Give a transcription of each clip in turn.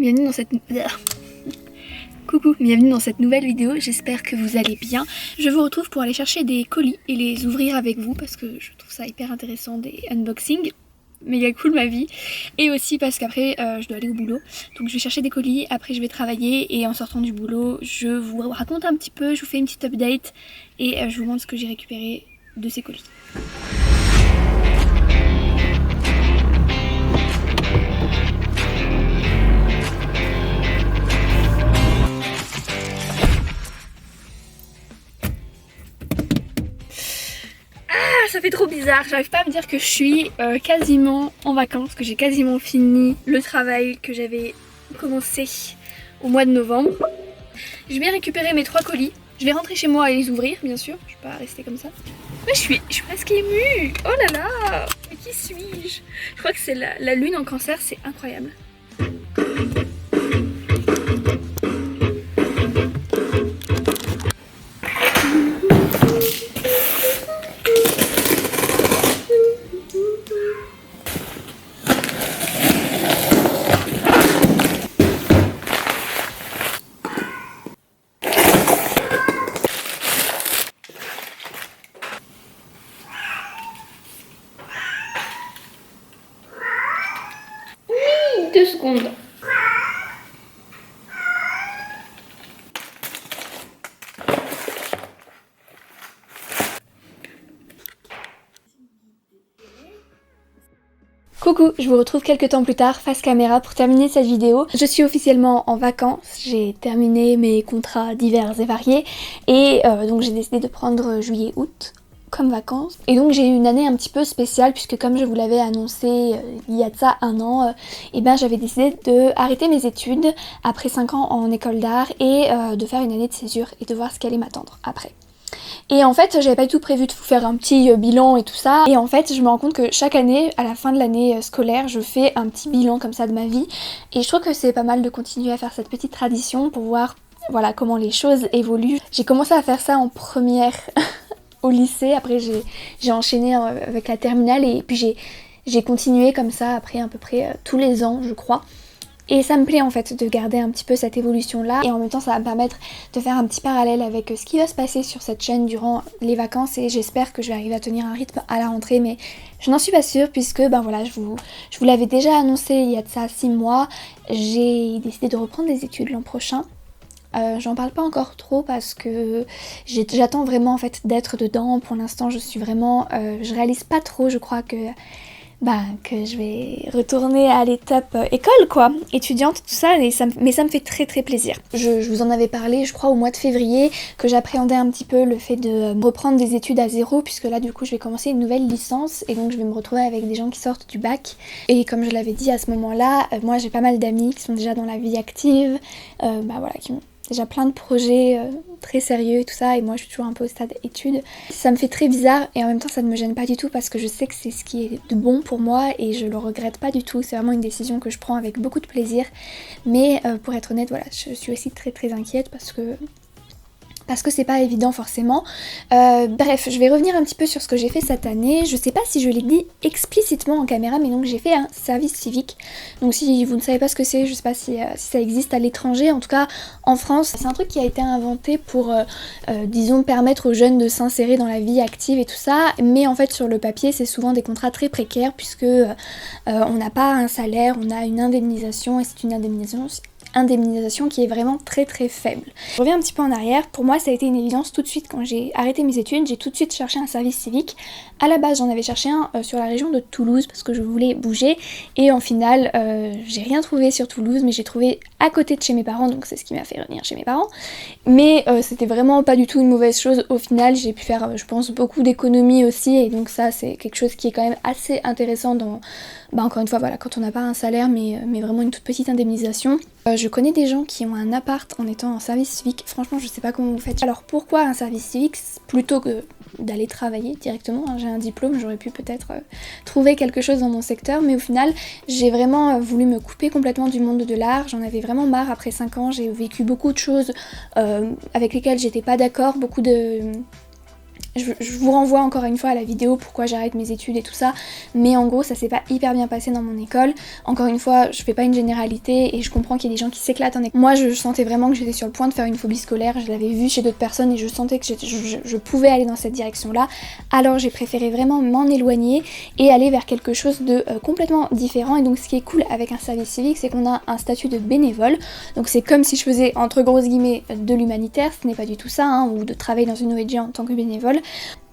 bienvenue dans cette... Coucou, bienvenue dans cette nouvelle vidéo, j'espère que vous allez bien. Je vous retrouve pour aller chercher des colis et les ouvrir avec vous parce que je trouve ça hyper intéressant, des unboxings. Méga cool ma vie. Et aussi parce qu'après je dois aller au boulot. Donc je vais chercher des colis, après je vais travailler et en sortant du boulot je vous raconte un petit peu, je vous fais une petite update et je vous montre ce que j'ai récupéré de ces colis. Ça fait trop bizarre, j'arrive pas à me dire que je suis quasiment en vacances, que j'ai quasiment fini le travail que j'avais commencé au mois de novembre. Je vais récupérer mes 3 colis, je vais rentrer chez moi et les ouvrir bien sûr, je vais pas rester comme ça. Mais je suis presque émue, oh là là, mais qui suis-je? Je crois que c'est la lune en cancer, c'est incroyable. Deux secondes. Coucou, je vous retrouve quelques temps plus tard face caméra pour terminer cette vidéo. Je suis officiellement en vacances, j'ai terminé mes contrats divers et variés et donc j'ai décidé de prendre juillet-août comme vacances. Et donc j'ai eu une année un petit peu spéciale puisque comme je vous l'avais annoncé il y a de ça un an, et ben j'avais décidé de arrêter mes études après 5 ans en école d'art et de faire une année de césure et de voir ce qui allait m'attendre après. Et en fait j'avais pas du tout prévu de vous faire un petit bilan et tout ça, et en fait je me rends compte que chaque année, à la fin de l'année scolaire, je fais un petit bilan comme ça de ma vie et je trouve que c'est pas mal de continuer à faire cette petite tradition pour voir voilà comment les choses évoluent. J'ai commencé à faire ça en première au lycée, après j'ai enchaîné avec la terminale et puis j'ai continué comme ça après à peu près tous les ans je crois. Et ça me plaît en fait de garder un petit peu cette évolution là et en même temps ça va me permettre de faire un petit parallèle avec ce qui va se passer sur cette chaîne durant les vacances et j'espère que je vais arriver à tenir un rythme à la rentrée, mais je n'en suis pas sûre puisque ben voilà je vous l'avais déjà annoncé il y a de ça 6 mois, j'ai décidé de reprendre des études l'an prochain. J'en parle pas encore trop parce que j'attends vraiment en fait d'être dedans. Pour l'instant je suis vraiment, je réalise pas trop, je crois que je vais retourner à l'étape école quoi, étudiante, tout ça, mais ça me fait très très plaisir. Je vous en avais parlé je crois au mois de février que j'appréhendais un petit peu le fait de reprendre des études à zéro puisque là du coup je vais commencer une nouvelle licence et donc je vais me retrouver avec des gens qui sortent du bac et comme je l'avais dit à ce moment là, moi j'ai pas mal d'amis qui sont déjà dans la vie active, voilà, qui ont déjà plein de projets très sérieux et tout ça et moi je suis toujours un peu au stade études. Ça me fait très bizarre et en même temps ça ne me gêne pas du tout parce que je sais que c'est ce qui est de bon pour moi et je le regrette pas du tout, c'est vraiment une décision que je prends avec beaucoup de plaisir, mais pour être honnête voilà je suis aussi très très inquiète parce que c'est pas évident forcément. Bref, je vais revenir un petit peu sur ce que j'ai fait cette année. Je sais pas si je l'ai dit explicitement en caméra, mais donc j'ai fait un service civique. Donc si vous ne savez pas ce que c'est, je sais pas si ça existe à l'étranger, en tout cas en France, c'est un truc qui a été inventé pour, disons, permettre aux jeunes de s'insérer dans la vie active et tout ça, mais en fait sur le papier c'est souvent des contrats très précaires puisque on n'a pas un salaire, on a une indemnisation et c'est une indemnisation qui est vraiment très très faible. Je reviens un petit peu en arrière, pour moi ça a été une évidence tout de suite quand j'ai arrêté mes études, j'ai tout de suite cherché un service civique. À la base j'en avais cherché un sur la région de Toulouse parce que je voulais bouger et en final j'ai rien trouvé sur Toulouse mais j'ai trouvé à côté de chez mes parents, donc c'est ce qui m'a fait revenir chez mes parents. Mais c'était vraiment pas du tout une mauvaise chose au final, j'ai pu faire je pense beaucoup d'économies aussi et donc ça c'est quelque chose qui est quand même assez intéressant dans, encore une fois voilà, quand on n'a pas un salaire mais vraiment une toute petite indemnisation. Je connais des gens qui ont un appart en étant en service civique, franchement je sais pas comment vous faites. Alors pourquoi un service civique plutôt que d'aller travailler directement, hein, j'ai un diplôme, j'aurais pu peut-être trouver quelque chose dans mon secteur, mais au final j'ai vraiment voulu me couper complètement du monde de l'art, j'en avais vraiment marre après 5 ans, j'ai vécu beaucoup de choses avec lesquelles j'étais pas d'accord, beaucoup de Je vous renvoie encore une fois à la vidéo pourquoi j'arrête mes études et tout ça, mais en gros ça s'est pas hyper bien passé dans mon école. Encore une fois, je fais pas une généralité et je comprends qu'il y a des gens qui s'éclatent en école. Moi je sentais vraiment que j'étais sur le point de faire une phobie scolaire, je l'avais vu chez d'autres personnes et je sentais que je pouvais aller dans cette direction là, alors j'ai préféré vraiment m'en éloigner et aller vers quelque chose de complètement différent. Et donc ce qui est cool avec un service civique, c'est qu'on a un statut de bénévole, donc c'est comme si je faisais entre grosses guillemets de l'humanitaire, ce n'est pas du tout ça, hein, ou de travailler dans une ONG en tant que bénévole.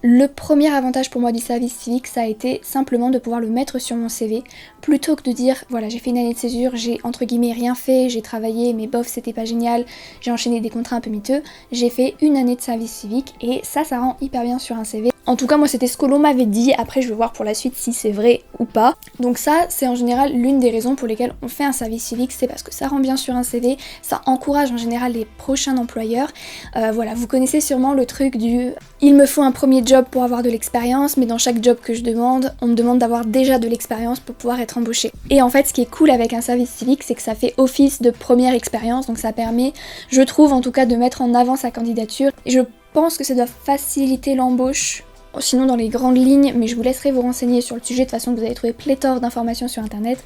Le premier avantage pour moi du service civique, ça a été simplement de pouvoir le mettre sur mon CV, plutôt que de dire voilà j'ai fait une année de césure, j'ai entre guillemets rien fait, j'ai travaillé mais bof c'était pas génial, j'ai enchaîné des contrats un peu miteux, j'ai fait une année de service civique et ça rend hyper bien sur un CV. En tout cas moi c'était ce que l'on m'avait dit, après je vais voir pour la suite si c'est vrai ou pas. Donc ça c'est en général l'une des raisons pour lesquelles on fait un service civique, c'est parce que ça rend bien sur un CV, ça encourage en général les prochains employeurs. Voilà, vous connaissez sûrement le truc du il me faut un premier job pour avoir de l'expérience, mais dans chaque job que je demande, on me demande d'avoir déjà de l'expérience pour pouvoir être embauché. Et en fait ce qui est cool avec un service civique, c'est que ça fait office de première expérience, donc ça permet, je trouve en tout cas, de mettre en avant sa candidature. Et je pense que ça doit faciliter l'embauche, sinon dans les grandes lignes, mais je vous laisserai vous renseigner sur le sujet, de toute façon vous allez trouver pléthore d'informations sur internet.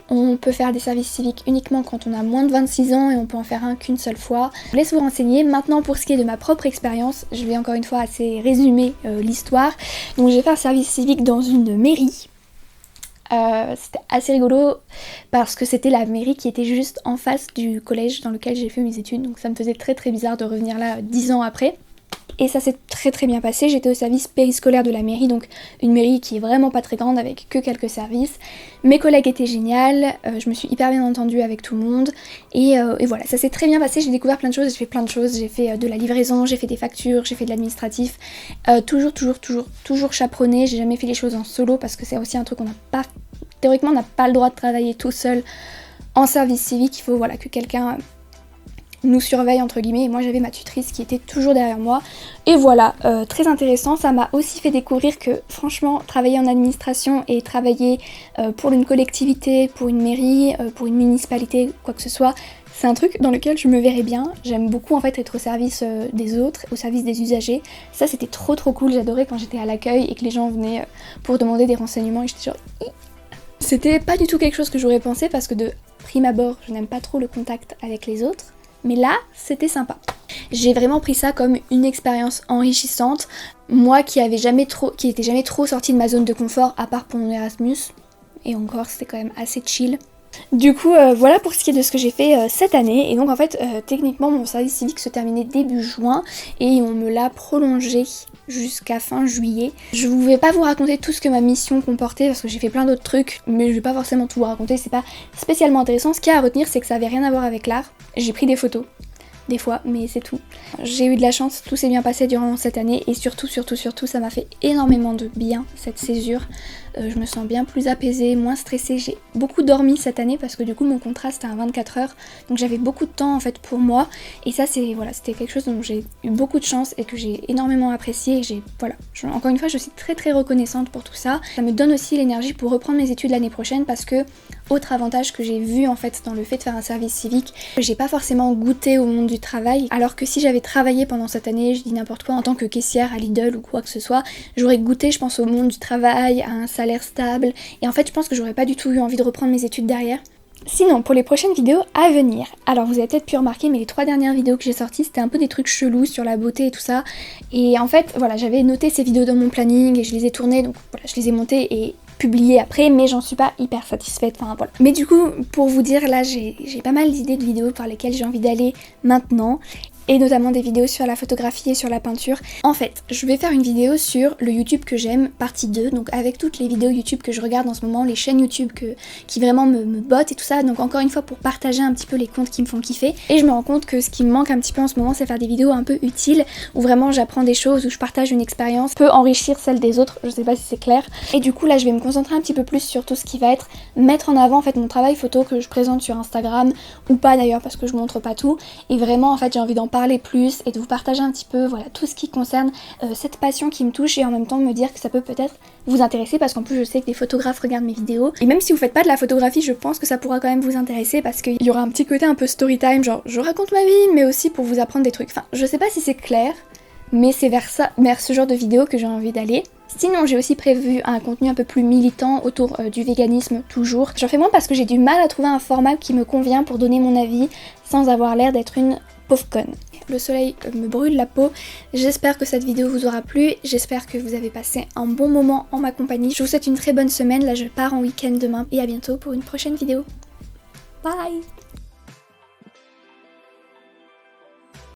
On peut faire des services civiques uniquement quand on a moins de 26 ans et on peut en faire un qu'une seule fois. Je vous laisse vous renseigner. Maintenant pour ce qui est de ma propre expérience, je vais encore une fois assez résumer l'histoire. Donc j'ai fait un service civique dans une mairie. C'était assez rigolo parce que c'était la mairie qui était juste en face du collège dans lequel j'ai fait mes études, donc ça me faisait très très bizarre de revenir là 10 ans après. Et ça s'est très très bien passé, j'étais au service périscolaire de la mairie, donc une mairie qui est vraiment pas très grande avec que quelques services. Mes collègues étaient géniales, je me suis hyper bien entendue avec tout le monde et voilà, ça s'est très bien passé, j'ai découvert plein de choses, j'ai fait plein de choses, j'ai fait de la livraison, j'ai fait des factures, j'ai fait de l'administratif, toujours chaperonnée, j'ai jamais fait les choses en solo parce que c'est aussi un truc qu'on n'a pas, théoriquement on n'a pas le droit de travailler tout seul en service civique, il faut voilà que quelqu'un nous surveille entre guillemets, et moi j'avais ma tutrice qui était toujours derrière moi. Et voilà, très intéressant, ça m'a aussi fait découvrir que franchement travailler en administration et travailler pour une collectivité, pour une mairie, pour une municipalité, quoi que ce soit, c'est un truc dans lequel je me verrais bien. J'aime beaucoup en fait être au service des autres, au service des usagers. Ça c'était trop cool, j'adorais quand j'étais à l'accueil et que les gens venaient pour demander des renseignements et j'étais genre... C'était pas du tout quelque chose que j'aurais pensé parce que de prime abord je n'aime pas trop le contact avec les autres. Mais là, c'était sympa. J'ai vraiment pris ça comme une expérience enrichissante. Moi qui étais jamais trop sortie de ma zone de confort, à part pour mon Erasmus, et encore c'était quand même assez chill. Du coup, voilà pour ce qui est de ce que j'ai fait cette année. Et donc en fait, techniquement, mon service civique se terminait début juin et on me l'a prolongé jusqu'à fin juillet. Je ne vais pas vous raconter tout ce que ma mission comportait parce que j'ai fait plein d'autres trucs, mais je vais pas forcément tout vous raconter, c'est pas spécialement intéressant. Ce qu'il y a à retenir, c'est que ça avait rien à voir avec l'art. J'ai pris des photos, des fois, mais c'est tout. J'ai eu de la chance, tout s'est bien passé durant cette année et surtout, ça m'a fait énormément de bien, cette césure. Je me sens bien plus apaisée, moins stressée. J'ai beaucoup dormi cette année parce que du coup mon contrat c'était à 24 heures, donc j'avais beaucoup de temps en fait pour moi. Et ça c'était quelque chose dont j'ai eu beaucoup de chance et que j'ai énormément apprécié. Et encore une fois, je suis très reconnaissante pour tout ça. Ça me donne aussi l'énergie pour reprendre mes études l'année prochaine parce que, autre avantage que j'ai vu en fait dans le fait de faire un service civique, j'ai pas forcément goûté au monde du travail, alors que si j'avais travaillé pendant cette année, je dis n'importe quoi, en tant que caissière à Lidl ou quoi que ce soit, j'aurais goûté je pense au monde du travail, à un salaire stable, et en fait je pense que j'aurais pas du tout eu envie de reprendre mes études derrière. Sinon, pour les prochaines vidéos à venir, alors vous avez peut-être pu remarquer, mais les 3 dernières vidéos que j'ai sorties, c'était un peu des trucs chelous sur la beauté et tout ça, et en fait, voilà, j'avais noté ces vidéos dans mon planning, et je les ai tournées, donc voilà, je les ai montées et publiées après, mais j'en suis pas hyper satisfaite, enfin voilà. Mais du coup, pour vous dire, là, j'ai pas mal d'idées de vidéos par lesquelles j'ai envie d'aller maintenant, et notamment des vidéos sur la photographie et sur la peinture. En fait, je vais faire une vidéo sur le YouTube que j'aime, partie 2, donc avec toutes les vidéos YouTube que je regarde en ce moment, les chaînes YouTube qui vraiment me bottent et tout ça, donc encore une fois pour partager un petit peu les comptes qui me font kiffer. Et je me rends compte que ce qui me manque un petit peu en ce moment, c'est faire des vidéos un peu utiles, où vraiment j'apprends des choses, où je partage une expérience, peut enrichir celle des autres, je sais pas si c'est clair. Et du coup là, je vais me concentrer un petit peu plus sur tout ce qui va être mettre en avant en fait mon travail photo que je présente sur Instagram, ou pas d'ailleurs parce que je montre pas tout, et vraiment en fait j'ai envie d'en parler plus et de vous partager un petit peu voilà tout ce qui concerne cette passion qui me touche, et en même temps me dire que ça peut peut-être vous intéresser parce qu'en plus je sais que des photographes regardent mes vidéos, et même si vous faites pas de la photographie, je pense que ça pourra quand même vous intéresser parce qu'il y aura un petit côté un peu story time, genre je raconte ma vie mais aussi pour vous apprendre des trucs. Enfin je sais pas si c'est clair, mais c'est vers ce genre de vidéo que j'ai envie d'aller. Sinon, j'ai aussi prévu un contenu un peu plus militant autour du véganisme, toujours. J'en fais moins parce que j'ai du mal à trouver un format qui me convient pour donner mon avis sans avoir l'air d'être une pauvre conne. Le soleil me brûle la peau, j'espère que cette vidéo vous aura plu, j'espère que vous avez passé un bon moment en ma compagnie. Je vous souhaite une très bonne semaine, là je pars en week-end demain et à bientôt pour une prochaine vidéo. Bye!